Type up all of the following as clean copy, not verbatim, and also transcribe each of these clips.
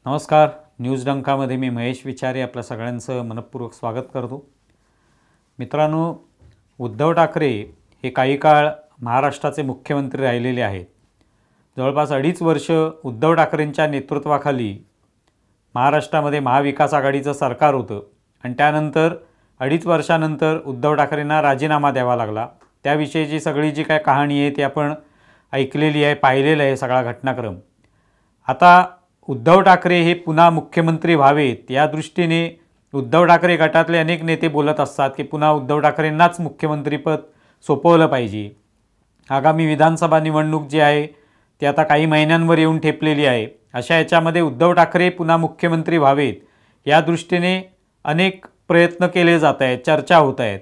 नमस्कार. न्यूज डंकामध्ये मी महेश विचारे आपल्या सगळ्यांचं मनपूर्वक स्वागत करतो. मित्रांनो, उद्धव ठाकरे हे काही काळ महाराष्ट्राचे मुख्यमंत्री राहिलेले आहेत. जवळपास 2.5 वर्ष उद्धव ठाकरेंच्या नेतृत्वाखाली महाराष्ट्रामध्ये महाविकास आघाडीचं सरकार होतं आणि त्यानंतर 2.5 वर्षानंतर उद्धव ठाकरेंना राजीनामा द्यावा लागला. त्याविषयीची सगळी जी काय कहाणी आहे ती आपण ऐकलेली आहे, पाहिलेलं आहे सगळा घटनाक्रम. आता उद्धव ठाकरे हे पुन्हा मुख्यमंत्री व्हावेत या दृष्टीने उद्धव ठाकरे गटातले अनेक नेते बोलत असतात की पुन्हा उद्धव ठाकरेंनाच मुख्यमंत्रीपद सोपवलं पाहिजे. आगामी विधानसभा निवडणूक जी आहे ती आता काही महिन्यांवर येऊन ठेपलेली आहे. अशा याच्यामध्ये उद्धव ठाकरे पुन्हा मुख्यमंत्री व्हावेत या दृष्टीने अनेक प्रयत्न केले जात आहेत, चर्चा होत आहेत.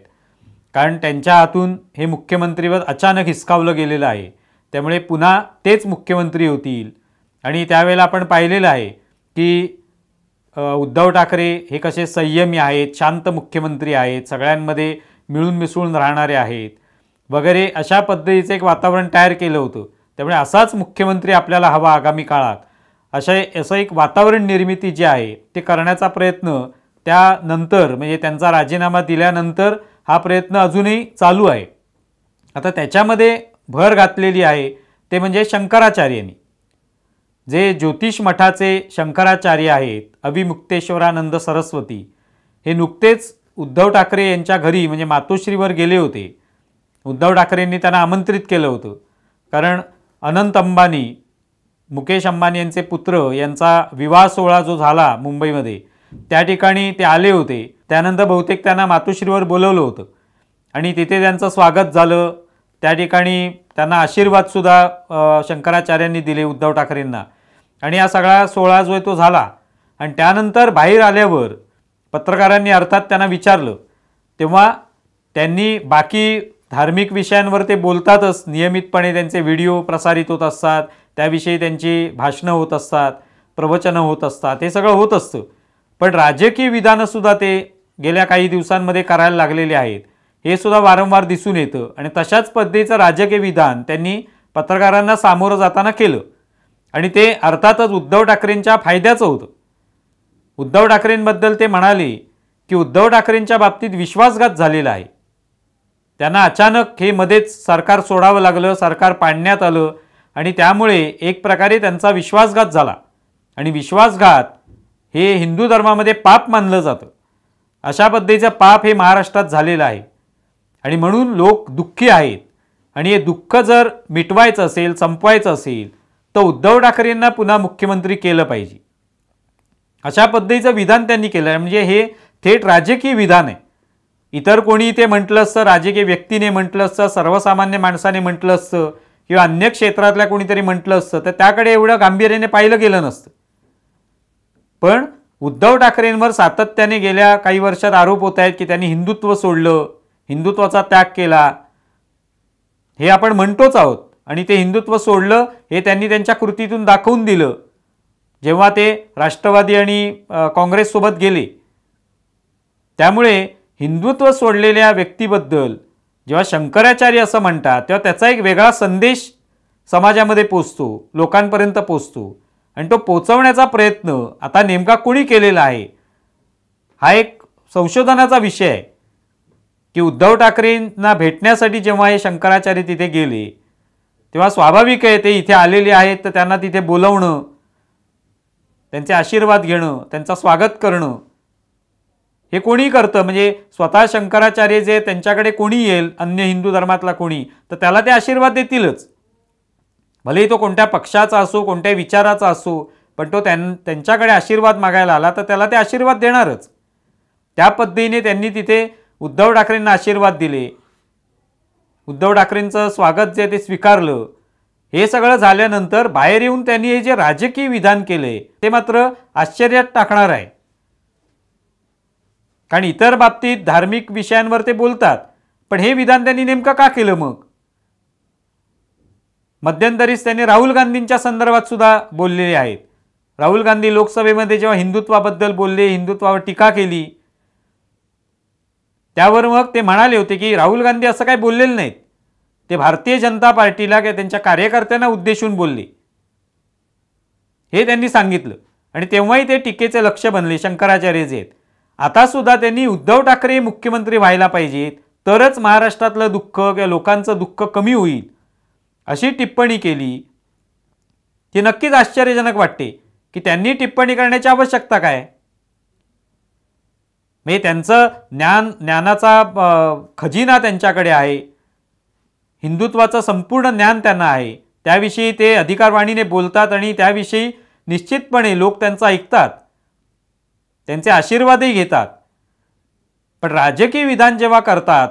कारण त्यांच्या हातून हे मुख्यमंत्रीपद अचानक हिसकावलं गेलेलं आहे. त्यामुळे पुन्हा तेच मुख्यमंत्री होतील. आणि त्यावेळेला आपण पाहिलेलं आहे की उद्धव ठाकरे हे कसे संयमी आहेत, शांत मुख्यमंत्री आहेत, सगळ्यांमध्ये मिळून मिसळून राहणारे आहेत वगैरे अशा पद्धतीचं एक वातावरण तयार केलं होतं. त्यामुळे असाच मुख्यमंत्री आपल्याला हवा आगामी काळात, असं एक वातावरण निर्मिती जी आहे ते करण्याचा प्रयत्न त्यानंतर म्हणजे त्यांचा राजीनामा दिल्यानंतर हा प्रयत्न अजूनही चालू आहे. आता त्याच्यामध्ये भर घातलेली आहे ते म्हणजे शंकराचार्यांनी. जे ज्योतिष मठाचे शंकराचार्य आहेत, अविमुक्तेश्वरानंद सरस्वती, हे नुकतेच उद्धव ठाकरे यांच्या घरी म्हणजे मातोश्रीवर गेले होते. उद्धव ठाकरेंनी त्यांना आमंत्रित केलं होतं. कारण अनंत अंबानी, मुकेश अंबानी यांचे पुत्र यांचा विवाह सोहळा जो झाला मुंबईमध्ये त्या ठिकाणी ते आले होते. त्यानंतर बहुतेक त्यांना मातोश्रीवर बोलवलं होतं आणि तिथे त्यांचं स्वागत झालं. त्या ठिकाणी त्यांना आशीर्वादसुद्धा शंकराचार्यांनी दिले उद्धव ठाकरेंना. आणि हा सगळा सोहळा जो आहे तो झाला. आणि त्यानंतर बाहेर आल्यावर पत्रकारांनी अर्थात त्यांना विचारलं तेव्हा त्यांनी बाकी धार्मिक विषयांवर ते बोलतातच, नियमितपणे त्यांचे व्हिडिओ प्रसारित होत असतात, त्याविषयी त्यांची भाषणं होत असतात, प्रवचनं होत असतात, हे सगळं होत असतं. पण राजकीय विधानंसुद्धा ते गेल्या काही दिवसांमध्ये करायला लागलेले आहेत हे सुद्धा वारंवार दिसून येतं. आणि तशाच पद्धतीचं राजकीय विधान त्यांनी पत्रकारांना सामोरं जाताना केलं. आणि ते अर्थातच उद्धव ठाकरेंच्या फायद्याचं होतं. उद्धव ठाकरेंबद्दल ते म्हणाले की उद्धव ठाकरेंच्या बाबतीत विश्वासघात झालेला आहे. त्यांना अचानक हे मध्येच सरकार सोडावं लागलं, सरकार पाडण्यात आलं आणि त्यामुळे एक प्रकारे त्यांचा विश्वासघात झाला. आणि विश्वासघात हे हिंदू धर्मामध्ये पाप मानलं जातं. अशा पद्धतीचं पाप हे महाराष्ट्रात झालेलं आहे आणि म्हणून लोक दुःखी आहेत. आणि हे दुःख जर मिटवायचं असेल, संपवायचं असेल तर उद्धव ठाकरेंना पुन्हा मुख्यमंत्री केलं पाहिजे. अशा पद्धतीचं विधान त्यांनी केलं आहे. म्हणजे हे थेट राजकीय विधान आहे. इतर कोणी ते म्हटलं असतं, राजकीय व्यक्तीने म्हटलं असतं, सर्वसामान्य माणसाने म्हटलं असतं किंवा अन्य क्षेत्रातल्या कोणीतरी म्हटलं असतं तर त्याकडे एवढं गांभीर्याने पाहिलं गेलं नसतं. पण उद्धव ठाकरेंवर सातत्याने गेल्या काही वर्षात आरोप होत आहेत की त्यांनी हिंदुत्व सोडलं, हिंदुत्वाचा त्याग केला, हे आपण म्हणतोच आहोत. आणि ते हिंदुत्व सोडलं हे त्यांनी त्यांच्या कृतीतून दाखवून दिलं जेव्हा ते राष्ट्रवादी आणि काँग्रेससोबत गेले. त्यामुळे हिंदुत्व सोडलेल्या व्यक्तीबद्दल जेव्हा शंकराचार्य असं म्हणतात तेव्हा त्याचा एक वेगळा संदेश समाजामध्ये पोचतो, लोकांपर्यंत पोचतो. आणि तो पोचवण्याचा प्रयत्न आता नेमका कोणी केलेला आहे हा एक संशोधनाचा विषय आहे. की उद्धव ठाकरेंना भेटण्यासाठी जेव्हा हे शंकराचार्य तिथे गेले तेव्हा स्वाभाविक आहे ते इथे आलेले आहेत तर त्यांना तिथे बोलवणं, त्यांचे आशीर्वाद घेणं, त्यांचं स्वागत करणं हे कोणी करतं. म्हणजे स्वतः शंकराचार्य जे त्यांच्याकडे कोणी येईल, अन्य हिंदू धर्मातला कोणी, तर त्याला ते आशीर्वाद देतीलच. भलेही तो कोणत्या पक्षाचा असो, कोणत्या विचाराचा असो, पण तो त्यांच्याकडे आशीर्वाद मागायला आला तर त्याला ते आशीर्वाद देणारच. त्या पद्धतीने त्यांनी तिथे उद्धव ठाकरेंना आशीर्वाद दिले. उद्धव ठाकरेंचं स्वागत जे ते स्वीकारलं. हे सगळं झाल्यानंतर बाहेर येऊन त्यांनी हे जे राजकीय विधान केले ते मात्र आश्चर्यात टाकणार आहे. कारण इतर बाबतीत धार्मिक विषयांवर ते बोलतात, पण हे विधान त्यांनी नेमकं का केलं? मग मध्यंतरीच त्यांनी राहुल गांधींच्या संदर्भात सुद्धा बोललेले आहेत. राहुल गांधी लोकसभेमध्ये जेव्हा हिंदुत्वाबद्दल बोलले, हिंदुत्वावर टीका केली, त्यावर मग ते म्हणाले होते की राहुल गांधी असं काही बोललेले नाहीत, ते भारतीय जनता पार्टीला किंवा त्यांच्या कार्यकर्त्यांना उद्देशून बोलले हे त्यांनी सांगितलं. आणि तेव्हाही ते टीकेचे लक्ष बनले शंकराचार्य जे आहेत. आता सुद्धा त्यांनी उद्धव ठाकरे मुख्यमंत्री व्हायला पाहिजेत, तरच महाराष्ट्रातलं दुःख किंवा लोकांचं दुःख कमी होईल अशी टिप्पणी केली. ती नक्कीच आश्चर्यजनक वाटते की त्यांनी टिप्पणी करण्याची आवश्यकता काय. म्हणजे त्यांचं ज्ञानाचा खजिना त्यांच्याकडे आहे, हिंदुत्वाचं संपूर्ण ज्ञान त्यांना आहे, त्याविषयी ते अधिकारवाणीने बोलतात आणि त्याविषयी निश्चितपणे लोक त्यांचं ऐकतात, त्यांचे आशीर्वादही घेतात. पण राजकीय विधान जेव्हा करतात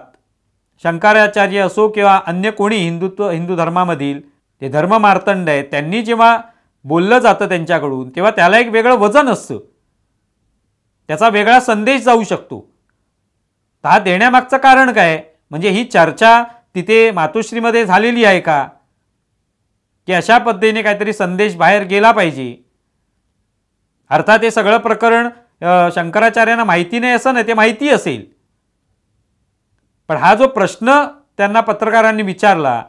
शंकराचार्य असो किंवा अन्य कोणी हिंदू धर्मामधील ते धर्म मार्तंड आहेत, त्यांनी जेव्हा बोललं जातं त्यांच्याकडून तेव्हा त्याला एक वेगळं वजन असतं, त्याचा वेगळा संदेश जाऊ शकतो. हा देण्यामागचं कारण काय, म्हणजे ही चर्चा तिथे मातोश्रीमध्ये झालेली आहे का, की अशा पद्धतीने काहीतरी संदेश बाहेर गेला पाहिजे. अर्थात हे सगळं प्रकरण शंकराचार्यांना माहिती नाही असं नाही, ते माहिती असेल. पण हा जो प्रश्न त्यांना पत्रकारांनी विचारला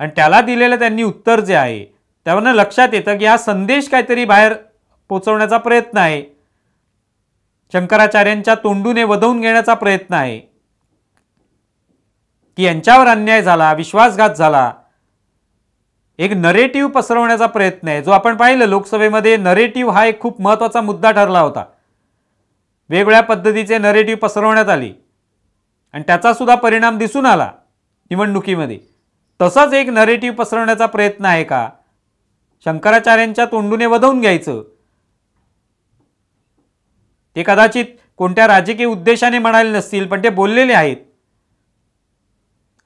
आणि त्याला दिलेलं त्यांनी उत्तर जे आहे त्यावरनं लक्षात येतं की हा संदेश काहीतरी बाहेर पोचवण्याचा प्रयत्न आहे, शंकराचार्यांच्या तोंडूने वदवून घेण्याचा प्रयत्न आहे, की यांच्यावर अन्याय झाला, विश्वासघात झाला, एक नरेटिव्ह पसरवण्याचा प्रयत्न आहे. जो आपण पाहिलं लोकसभेमध्ये नरेटिव्ह हा एक खूप महत्त्वाचा मुद्दा ठरला होता. वेगवेगळ्या पद्धतीचे नरेटिव्ह पसरवण्यात आले आणि त्याचा सुद्धा परिणाम दिसून आला निवडणुकीमध्ये. तसंच एक नरेटिव्ह पसरवण्याचा प्रयत्न आहे का, शंकराचार्यांच्या तोंडूने वदवून घ्यायचं. ते कदाचित कोणत्या राजकीय उद्देशाने म्हणाले नसतील, पण ते बोललेले आहेत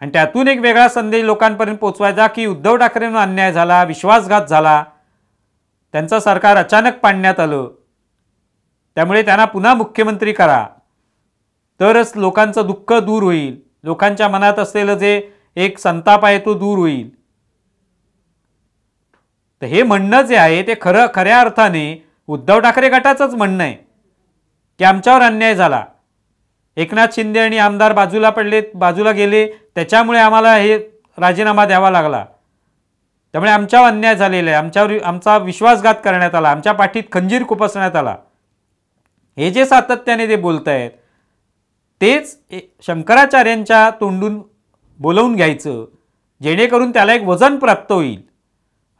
आणि त्यातून एक वेगळा संदेश लोकांपर्यंत पोचवायचा की उद्धव ठाकरेंना अन्याय झाला, विश्वासघात झाला, त्यांचं सरकार अचानक पाडण्यात आलं, त्यामुळे त्यांना पुन्हा मुख्यमंत्री करा, तरच लोकांचं दुःख दूर होईल, लोकांच्या मनात असलेलं जे एक संताप आहे तो दूर होईल. तर हे म्हणणं जे आहे ते खऱ्या अर्थाने उद्धव ठाकरे गटाचंच म्हणणं आहे की आमच्यावर अन्याय झाला, एकनाथ शिंदे आणि आमदार बाजूला गेले, त्याच्यामुळे आम्हाला हे राजीनामा द्यावा लागला, त्यामुळे आमच्यावर अन्याय झालेला आहे, आमचा विश्वासघात करण्यात आला, आमच्या पाठीत खंजीर खुपसण्यात आला. हे जे सातत्याने ते बोलत आहेत तेच शंकराचार्यांच्या तोंडून बोलवून घ्यायचं, जेणेकरून त्याला एक वजन प्राप्त होईल.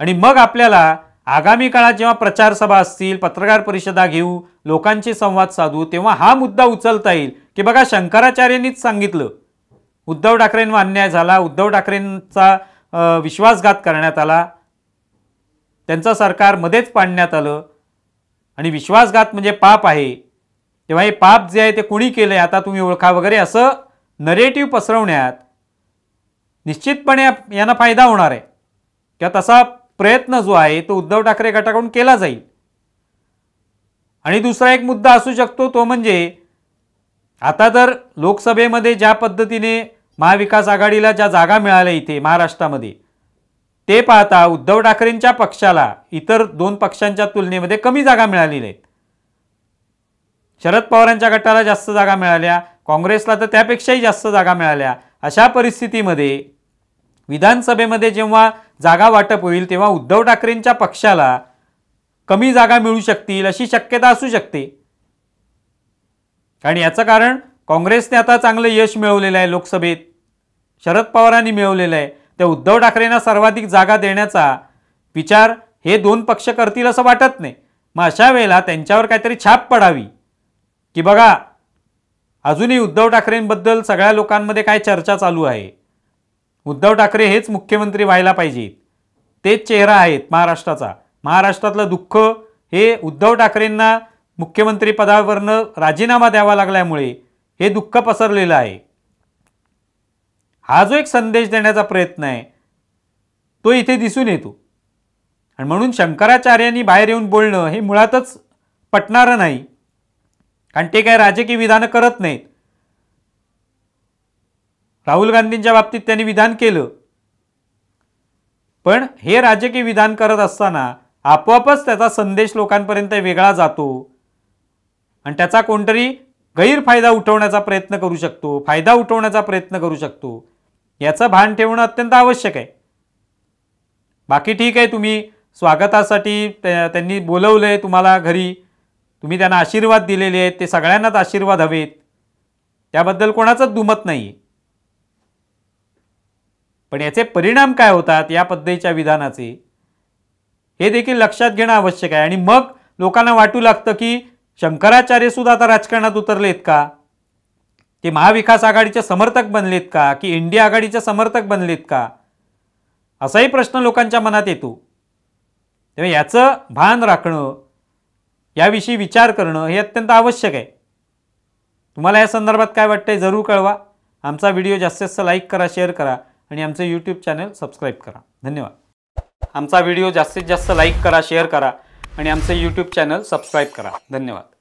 आणि मग आपल्याला आगामी काळात जेव्हा प्रचार सभा असतील, पत्रकार परिषदा घेऊ, लोकांशी संवाद साधू, तेव्हा हा मुद्दा उचलता येईल की बघा शंकराचार्यांनीच सांगितलं उद्धव ठाकरेंवर अन्याय झाला, उद्धव ठाकरेंचा विश्वासघात करण्यात आला, त्यांचं सरकार मध्येच पाडण्यात आलं आणि विश्वासघात म्हणजे पाप आहे, तेव्हा हे पाप जे आहे ते कोणी केलंय आता तुम्ही ओळखा वगैरे असं नरेटिव्ह पसरवण्यात निश्चितपणे यांना फायदा होणार आहे किंवा तसा प्रयत्न जो आहे तो उद्धव ठाकरे गटाकडून केला जाईल. आणि दुसरा एक मुद्दा असू शकतो तो म्हणजे आता तर लोकसभेमध्ये ज्या पद्धतीने महाविकास आघाडीला ज्या जागा मिळाल्या इथे महाराष्ट्रामध्ये, ते पाहता उद्धव ठाकरेंच्या पक्षाला इतर दोन पक्षांच्या तुलनेमध्ये कमी जागा मिळालेल्या आहेत. शरद पवारांच्या गटाला जास्त जागा मिळाल्या, काँग्रेसला तर त्यापेक्षाही जास्त जागा मिळाल्या. अशा परिस्थितीमध्ये विधानसभेमध्ये जेव्हा जागा वाटप होईल तेव्हा उद्धव ठाकरेंच्या पक्षाला कमी जागा मिळू शकतील अशी शक्यता असू शकते. आणि याचं कारण काँग्रेसने आता चांगलं यश मिळवलेलं आहे लोकसभेत, शरद पवारांनी मिळवलेलं आहे, त्या उद्धव ठाकरेंना सर्वाधिक जागा देण्याचा विचार हे दोन पक्ष करतील असं वाटत नाही. मग अशा वेळेला त्यांच्यावर काहीतरी छाप पडावी की बघा अजूनही उद्धव ठाकरेंबद्दल सगळ्या लोकांमध्ये काय चर्चा चालू आहे, उद्धव ठाकरे हेच मुख्यमंत्री व्हायला पाहिजेत, तेच चेहरा आहेत महाराष्ट्राचा, महाराष्ट्रातलं दुःख हे उद्धव ठाकरेंना मुख्यमंत्री पदावरनं राजीनामा द्यावा लागल्यामुळे हे दुःख पसरलेलं आहे. हा जो एक संदेश देण्याचा प्रयत्न आहे तो इथे दिसून येतो. आणि म्हणून शंकराचार्यांनी बाहेर येऊन बोलणं हे मुळातच पटणारं नाही, कारण ते काय राजकीय विधानं करत नाहीत. राहुल गांधींच्या बाबतीत त्यांनी विधान केलं, पण हे राजकीय विधान करत असताना आपोआपच त्याचा संदेश लोकांपर्यंत वेगळा जातो आणि त्याचा कोणतरी गैरफायदा उठवण्याचा प्रयत्न करू शकतो, फायदा उठवण्याचा प्रयत्न करू शकतो. याचं भान ठेवणं अत्यंत आवश्यक आहे. बाकी ठीक आहे, तुम्ही स्वागतासाठी त्यांनी बोलवलं आहे तुम्हाला घरी, तुम्ही त्यांना आशीर्वाद दिलेले आहेत, ते सगळ्यांनाच आशीर्वाद हवेत, त्याबद्दल कोणाचंच दुमत नाही. पण याचे परिणाम काय होतात या पद्धतीच्या विधानाचे हे देखील लक्षात घेणं आवश्यक आहे. आणि मग लोकांना वाटू लागतं की शंकराचार्य सुद्धा आता राजकारणात उतरलेत का, ते महाविकास आघाडीचे समर्थक बनलेत का, की इंडिया आघाडीचे समर्थक बनलेत का, असाही प्रश्न लोकांच्या मनात येतो. तेव्हा याचं भान राखणं, याविषयी विचार करणं हे अत्यंत आवश्यक आहे. तुम्हाला या संदर्भात काय वाटतंय जरूर कळवा. आमचा व्हिडिओ जास्तीत जास्त लाईक करा, शेअर करा आणि आमचं यूट्यूब चॅनल सबस्क्राईब करा. धन्यवाद. आमचा व्हिडिओ जास्तीत जास्त लाईक करा, शेअर करा आणि आमचं यूट्यूब चॅनल सबस्क्राईब करा. धन्यवाद.